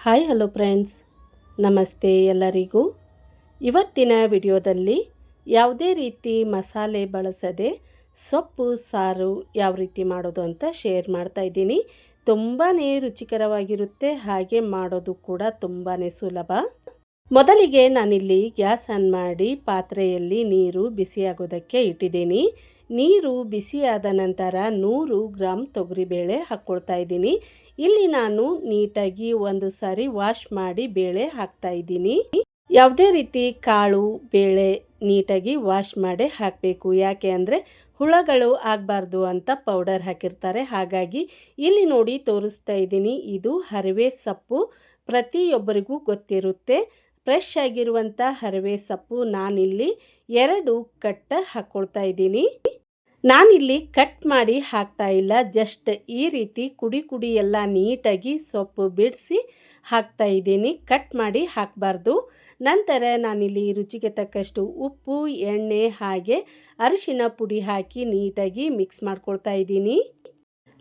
Hi hello friends, ನಮಸ್ತೆ ಎಲ್ಲರಿಗೂ. ಇವತ್ತಿನ ವಿಡಿಯೋದಲ್ಲಿ ಯಾವುದೇ ರೀತಿ ಮಸಾಲೆ ಬಳಸದೆ ಸೊಪ್ಪು ಸಾರು ಯಾವ ರೀತಿ ಮಾಡೋದು ಅಂತ ಶೇರ್ ಮಾಡ್ತಾ ಇದ್ದೀನಿ. ತುಂಬಾ ರುಚಿಕರವಾಗಿರುತ್ತೆ, ಹಾಗೆ ಮಾಡೋದು ಕೂಡ ತುಂಬಾ ಸುಲಭ. ಮೊದಲಿಗೆ ನಾನಿಲ್ಲಿ ಗ್ಯಾಸ್ ಆನ್ ಮಾಡಿ ಪಾತ್ರೆಯಲ್ಲಿ ನೀರು ಬಿಸಿಯಾಗೋದಕ್ಕೆ ಇಟ್ಟಿದ್ದೀನಿ. ನೀರು ಬಿಸಿಯಾದ ನಂತರ 100 ಗ್ರಾಮ್ ತೊಗರಿಬೇಳೆ ಹಾಕ್ಕೊಳ್ತಾ ಇದ್ದೀನಿ. ಇಲ್ಲಿ ನಾನು ನೀಟಾಗಿ ಒಂದು ಸಾರಿ ವಾಶ್ ಮಾಡಿ ಬೇಳೆ ಹಾಕ್ತಾ ಇದ್ದೀನಿ. ಯಾವುದೇ ರೀತಿ ಕಾಳು ಬೇಳೆ ನೀಟಾಗಿ ವಾಶ್ ಮಾಡಿ ಹಾಕಬೇಕು. ಯಾಕೆ ಅಂದರೆ ಹುಳಗಳು ಆಗಬಾರ್ದು ಅಂತ ಪೌಡರ್ ಹಾಕಿರ್ತಾರೆ. ಹಾಗಾಗಿ ಇಲ್ಲಿ ನೋಡಿ ತೋರಿಸ್ತಾ ಇದ್ದೀನಿ. ಇದು ಹರಿವೆ ಸೊಪ್ಪು, ಪ್ರತಿಯೊಬ್ಬರಿಗೂ ಗೊತ್ತಿರುತ್ತೆ. ಫ್ರೆಶ್ ಆಗಿರುವಂಥ ಹರಿವೆ ಸೊಪ್ಪು ನಾನಿಲ್ಲಿ 2 ಕಟ್ ಹಾಕ್ಕೊಳ್ತಾ ಇದ್ದೀನಿ. ನಾನಿಲ್ಲಿ ಕಟ್ ಮಾಡಿ ಹಾಕ್ತಾ ಇಲ್ಲ, ಜಸ್ಟ್ ಈ ರೀತಿ ಕುಡಿ ಎಲ್ಲ ನೀಟಾಗಿ ಸೊಪ್ಪು ಬಿಡಿಸಿ ಹಾಕ್ತಾ ಇದ್ದೀನಿ. ಕಟ್ ಮಾಡಿ ಹಾಕಬಾರ್ದು. ನಂತರ ನಾನಿಲ್ಲಿ ರುಚಿಗೆ ತಕ್ಕಷ್ಟು ಉಪ್ಪು, ಎಣ್ಣೆ ಹಾಗೆ ಅರಿಶಿನ ಪುಡಿ ಹಾಕಿ ನೀಟಾಗಿ ಮಿಕ್ಸ್ ಮಾಡ್ಕೊಳ್ತಾ ಇದ್ದೀನಿ.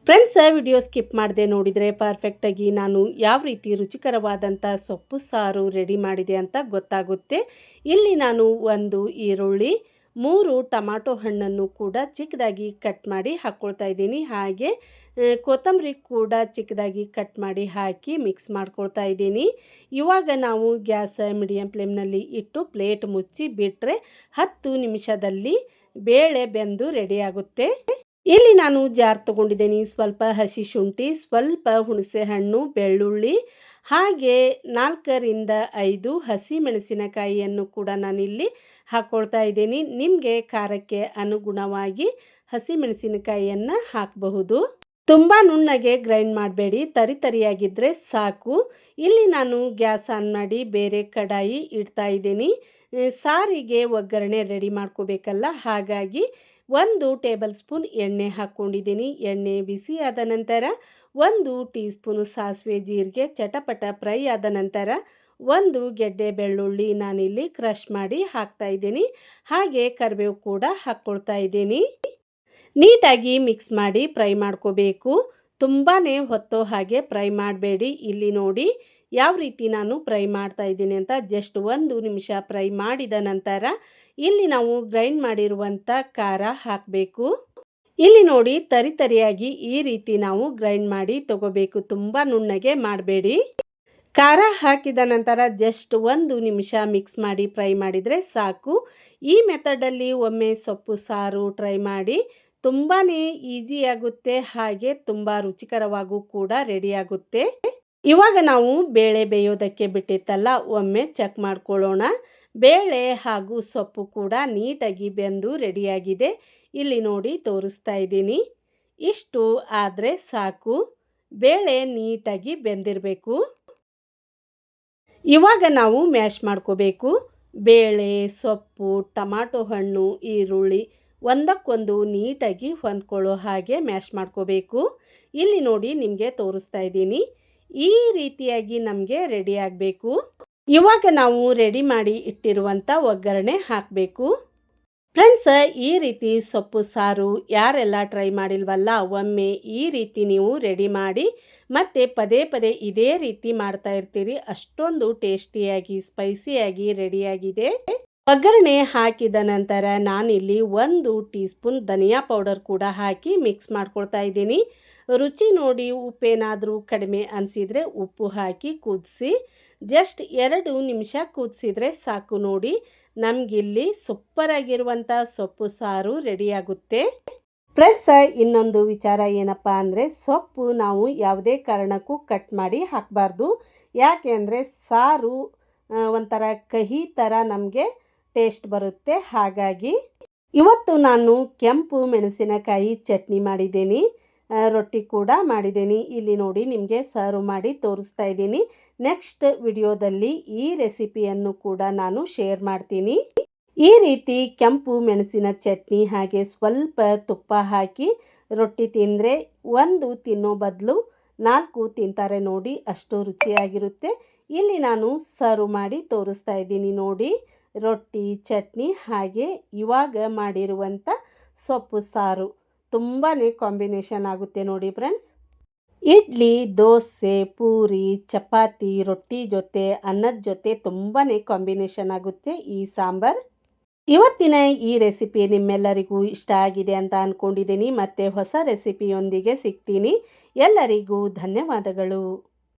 ಫ್ರೆಂಡ್ಸ್, ವಿಡಿಯೋ ಸ್ಕಿಪ್ ಮಾಡದೆ ನೋಡಿದರೆ ಪರ್ಫೆಕ್ಟಾಗಿ ನಾನು ಯಾವ ರೀತಿ ರುಚಿಕರವಾದಂಥ ಸೊಪ್ಪು ಸಾರು ರೆಡಿ ಮಾಡಿದೆ ಅಂತ ಗೊತ್ತಾಗುತ್ತೆ. ಇಲ್ಲಿ ನಾನು 1 ಈರುಳ್ಳಿ, 3 ಟೊಮಾಟೊ ಹಣ್ಣನ್ನು ಕೂಡ ಚಿಕ್ಕದಾಗಿ ಕಟ್ ಮಾಡಿ ಹಾಕ್ಕೊಳ್ತಾ ಇದ್ದೀನಿ. ಹಾಗೆ ಕೊತ್ತಂಬರಿ ಕೂಡ ಚಿಕ್ಕದಾಗಿ ಕಟ್ ಮಾಡಿ ಹಾಕಿ ಮಿಕ್ಸ್ ಮಾಡ್ಕೊಳ್ತಾ ಇದ್ದೀನಿ. ಇವಾಗ ನಾವು ಗ್ಯಾಸ್ ಮೀಡಿಯಂ ಫ್ಲೇಮ್ನಲ್ಲಿ ಇಟ್ಟು ಪ್ಲೇಟ್ ಮುಚ್ಚಿ ಬಿಟ್ಟರೆ 10 ನಿಮಿಷದಲ್ಲಿ ಬೇಳೆ ಬೆಂದು ರೆಡಿ ಆಗುತ್ತೆ. ಇಲ್ಲಿ ನಾನು ಜಾರ್ ತೊಗೊಂಡಿದ್ದೀನಿ. ಸ್ವಲ್ಪ ಹಸಿ ಶುಂಠಿ, ಸ್ವಲ್ಪ ಹುಣಸೆ ಹಣ್ಣು, ಬೆಳ್ಳುಳ್ಳಿ ಹಾಗೆ 4 ರಿಂದ 5 ಹಸಿ ಮೆಣಸಿನಕಾಯಿಯನ್ನು ಕೂಡ ನಾನಿಲ್ಲಿ ಹಾಕ್ಕೊಳ್ತಾ ಇದ್ದೀನಿ. ನಿಮಗೆ ಖಾರಕ್ಕೆ ಅನುಗುಣವಾಗಿ ಹಸಿ ಮೆಣಸಿನಕಾಯಿಯನ್ನು ಹಾಕಬಹುದು. ತುಂಬ ನುಣ್ಣಗೆ ಗ್ರೈಂಡ್ ಮಾಡಬೇಡಿ, ತರಿಯಾಗಿದ್ದರೆ ಸಾಕು. ಇಲ್ಲಿ ನಾನು ಗ್ಯಾಸ್ ಆನ್ ಮಾಡಿ ಬೇರೆ ಕಡಾಯಿ ಇಡ್ತಾ ಇದ್ದೀನಿ. ಸಾರಿಗೆ ಒಗ್ಗರಣೆ ರೆಡಿ ಮಾಡ್ಕೋಬೇಕಲ್ಲ, ಹಾಗಾಗಿ 1 ಟೇಬಲ್ ಸ್ಪೂನ್ ಎಣ್ಣೆ ಹಾಕ್ಕೊಂಡಿದ್ದೀನಿ. ಎಣ್ಣೆ ಬಿಸಿ ಆದ ನಂತರ 1 ಟೀ ಸ್ಪೂನ್ ಸಾಸಿವೆ ಜೀರಿಗೆ ಚಟಪಟ ಫ್ರೈ ಆದ ನಂತರ 1 ಗೆಡ್ಡೆ ಬೆಳ್ಳುಳ್ಳಿ ನಾನಿಲ್ಲಿ ಕ್ರಷ್ ಮಾಡಿ ಹಾಕ್ತಾ ಇದ್ದೀನಿ. ಹಾಗೆ ಕರಿಬೇವು ಕೂಡ ಹಾಕ್ಕೊಳ್ತಾ ಇದ್ದೀನಿ. ನೀಟಾಗಿ ಮಿಕ್ಸ್ ಮಾಡಿ ಫ್ರೈ ಮಾಡ್ಕೋಬೇಕು. ತುಂಬಾ ಹೊತ್ತೋ ಹಾಗೆ ಫ್ರೈ ಮಾಡಬೇಡಿ. ಇಲ್ಲಿ ನೋಡಿ ಯಾವ ರೀತಿ ನಾನು ಫ್ರೈ ಮಾಡ್ತಾ ಇದ್ದೀನಿ ಅಂತ. ಜಸ್ಟ್ 1 ನಿಮಿಷ ಫ್ರೈ ಮಾಡಿದ ನಂತರ ಇಲ್ಲಿ ನಾವು ಗ್ರೈಂಡ್ ಮಾಡಿರುವಂಥ ಖಾರ ಹಾಕಬೇಕು. ಇಲ್ಲಿ ನೋಡಿ ತರಿಯಾಗಿ ಈ ರೀತಿ ನಾವು ಗ್ರೈಂಡ್ ಮಾಡಿ ತಗೋಬೇಕು. ತುಂಬ ನುಣ್ಣಗೆ ಮಾಡಬೇಡಿ. ಖಾರ ಹಾಕಿದ ನಂತರ ಜಸ್ಟ್ 1 ನಿಮಿಷ ಮಿಕ್ಸ್ ಮಾಡಿ ಫ್ರೈ ಮಾಡಿದರೆ ಸಾಕು. ಈ ಮೆಥಡಲ್ಲಿ ಒಮ್ಮೆ ಸೊಪ್ಪು ಸಾರು ಟ್ರೈ ಮಾಡಿ. ತುಂಬಾ ಈಸಿಯಾಗುತ್ತೆ, ಹಾಗೆ ತುಂಬ ರುಚಿಕರವಾಗೂ ಕೂಡ ರೆಡಿಯಾಗುತ್ತೆ. ಇವಾಗ ನಾವು ಬೇಳೆ ಬೇಯೋದಕ್ಕೆ ಬಿಟ್ಟಿತ್ತಲ್ಲ, ಒಮ್ಮೆ ಚೆಕ್ ಮಾಡ್ಕೊಳ್ಳೋಣ. ಬೇಳೆ ಹಾಗೂ ಸೊಪ್ಪು ಕೂಡ ನೀಟಾಗಿ ಬೆಂದು ರೆಡಿಯಾಗಿದೆ. ಇಲ್ಲಿ ನೋಡಿ ತೋರಿಸ್ತಾ ಇದ್ದೀನಿ. ಇಷ್ಟು ಆದರೆ ಸಾಕು. ಬೇಳೆ ನೀಟಾಗಿ ಬೆಂದಿರಬೇಕು. ಇವಾಗ ನಾವು ಮ್ಯಾಶ್ ಮಾಡ್ಕೋಬೇಕು. ಬೇಳೆ, ಸೊಪ್ಪು, ಟೊಮಾಟೊ ಹಣ್ಣು, ಈರುಳ್ಳಿ ಒಂದಕ್ಕೊಂದು ನೀಟಾಗಿ ಹೊಂದ್ಕೊಳ್ಳೋ ಹಾಗೆ ಮ್ಯಾಶ್ ಮಾಡ್ಕೋಬೇಕು. ಇಲ್ಲಿ ನೋಡಿ ನಿಮಗೆ ತೋರಿಸ್ತಾ ಇದ್ದೀನಿ. ಈ ರೀತಿಯಾಗಿ ನಮಗೆ ರೆಡಿ ಆಗಬೇಕು. ಇವಾಗ ನಾವು ರೆಡಿ ಮಾಡಿ ಇಟ್ಟಿರುವಂಥ ಒಗ್ಗರಣೆ ಹಾಕಬೇಕು. ಫ್ರೆಂಡ್ಸ್, ಈ ರೀತಿ ಸೊಪ್ಪು ಸಾರು ಯಾರೆಲ್ಲ ಟ್ರೈ ಮಾಡಿಲ್ವಲ್ಲ, ಒಮ್ಮೆ ಈ ರೀತಿ ನೀವು ರೆಡಿ ಮಾಡಿ ಮತ್ತೆ ಪದೇ ಇದೇ ರೀತಿ ಮಾಡ್ತಾ ಇರ್ತೀರಿ. ಅಷ್ಟೊಂದು ಟೇಸ್ಟಿಯಾಗಿ ಸ್ಪೈಸಿಯಾಗಿ ರೆಡಿಯಾಗಿದೆ. ಒಗ್ಗರಣೆ ಹಾಕಿದ ನಂತರ ನಾನಿಲ್ಲಿ 1 ಟೀ ಸ್ಪೂನ್ ಧನಿಯಾ ಪೌಡರ್ ಕೂಡ ಹಾಕಿ ಮಿಕ್ಸ್ ಮಾಡ್ಕೊಳ್ತಾ ಇದ್ದೀನಿ. ರುಚಿ ನೋಡಿ ಉಪ್ಪೇನಾದರೂ ಕಡಿಮೆ ಅನಿಸಿದರೆ ಉಪ್ಪು ಹಾಕಿ ಕುದಿಸಿ ಜಸ್ಟ್ 2 ನಿಮಿಷ ಕುದಿಸಿದ್ರೆ ಸಾಕು. ನೋಡಿ ನಮಗಿಲ್ಲಿ ಸೂಪರಾಗಿರುವಂಥ ಸೊಪ್ಪು ಸಾರು ರೆಡಿಯಾಗುತ್ತೆ. ಫ್ರೆಂಡ್ಸ್, ಇನ್ನೊಂದು ವಿಚಾರ ಏನಪ್ಪ ಅಂದರೆ ಸೊಪ್ಪು ನಾವು ಯಾವುದೇ ಕಾರಣಕ್ಕೂ ಕಟ್ ಮಾಡಿ ಹಾಕಬಾರ್ದು. ಯಾಕೆ ಅಂದರೆ ಸಾರು ಒಂಥರ ಕಹಿ ಥರ ನಮಗೆ ಟೇಸ್ಟ್ ಬರುತ್ತೆ. ಹಾಗಾಗಿ ಇವತ್ತು ನಾನು ಕೆಂಪು ಮೆಣಸಿನಕಾಯಿ ಚಟ್ನಿ ಮಾಡಿದ್ದೀನಿ, ರೊಟ್ಟಿ ಕೂಡ ಮಾಡಿದ್ದೀನಿ. ಇಲ್ಲಿ ನೋಡಿ ನಿಮಗೆ ಸರ್ವ್ ಮಾಡಿ ತೋರಿಸ್ತಾ ಇದ್ದೀನಿ. ನೆಕ್ಸ್ಟ್ ವಿಡಿಯೋದಲ್ಲಿ ಈ ರೆಸಿಪಿಯನ್ನು ಕೂಡ ನಾನು ಶೇರ್ ಮಾಡ್ತೀನಿ. ಈ ರೀತಿ ಕೆಂಪು ಮೆಣಸಿನ ಚಟ್ನಿ ಹಾಗೆ ಸ್ವಲ್ಪ ತುಪ್ಪ ಹಾಕಿ ರೊಟ್ಟಿ ತಿಂದರೆ 1 ತಿನ್ನೋ ಬದಲು 4 ತಿಂತಾರೆ ನೋಡಿ, ಅಷ್ಟು ರುಚಿಯಾಗಿರುತ್ತೆ. ಇಲ್ಲಿ ನಾನು ಸರ್ವ್ ಮಾಡಿ ತೋರಿಸ್ತಾ ಇದ್ದೀನಿ. ನೋಡಿ ರೊಟ್ಟಿ, ಚಟ್ನಿ ಹಾಗೆ ಇವಾಗ ಮಾಡಿರುವಂಥ ಸೊಪ್ಪು ಸಾರು ತುಂಬಾ ಕಾಂಬಿನೇಷನ್ ಆಗುತ್ತೆ ನೋಡಿ ಫ್ರೆಂಡ್ಸ್. ಇಡ್ಲಿ, ದೋಸೆ, ಪೂರಿ, ಚಪಾತಿ, ರೊಟ್ಟಿ ಜೊತೆ, ಅನ್ನದ ಜೊತೆ ತುಂಬಾ ಕಾಂಬಿನೇಷನ್ ಆಗುತ್ತೆ ಈ ಸಾಂಬಾರ್. ಇವತ್ತಿನ ಈ ರೆಸಿಪಿ ನಿಮ್ಮೆಲ್ಲರಿಗೂ ಇಷ್ಟ ಆಗಿದೆ ಅಂತ ಅಂದ್ಕೊಂಡಿದ್ದೀನಿ. ಮತ್ತೆ ಹೊಸ ರೆಸಿಪಿಯೊಂದಿಗೆ ಸಿಗ್ತೀನಿ. ಎಲ್ಲರಿಗೂ ಧನ್ಯವಾದಗಳು.